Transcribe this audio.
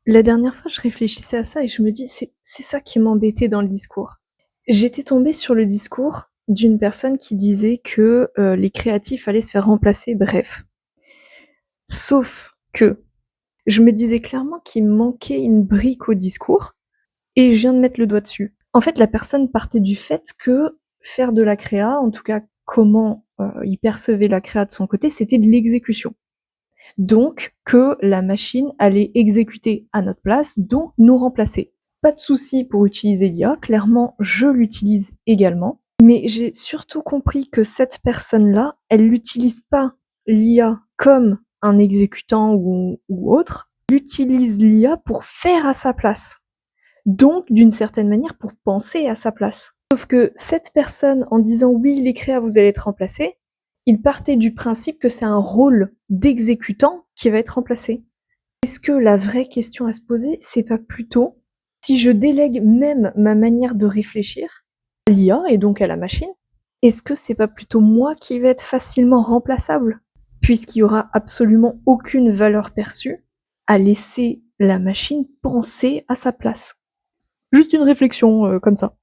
La dernière fois, je réfléchissais à ça et je me dis: «C'est ça qui m'embêtait dans le discours». J'étais tombée sur le discours d'une personne qui disait que, les créatifs allaient se faire remplacer, bref. Sauf que je me disais clairement qu'il me manquait une brique au discours et je viens de mettre le doigt dessus. En fait, la personne partait du fait que faire de la créa, en tout cas comment, il percevait la créa de son côté, c'était de l'exécution. Donc que la machine allait exécuter à notre place, donc nous remplacer. Pas de souci pour utiliser l'IA, clairement je l'utilise également, mais j'ai surtout compris que cette personne-là, elle n'utilise pas l'IA comme un exécutant ou autre, elle utilise l'IA pour faire à sa place. Donc, d'une certaine manière, pour penser à sa place. Sauf que cette personne, en disant oui, les créas, vous allez être remplacés, il partait du principe que c'est un rôle d'exécutant qui va être remplacé. Est-ce que la vraie question à se poser, c'est pas plutôt si je délègue même ma manière de réfléchir à l'IA et donc à la machine, est-ce que c'est pas plutôt moi qui vais être facilement remplaçable? Puisqu'il y aura absolument aucune valeur perçue à laisser la machine penser à sa place. Juste une réflexion, comme ça.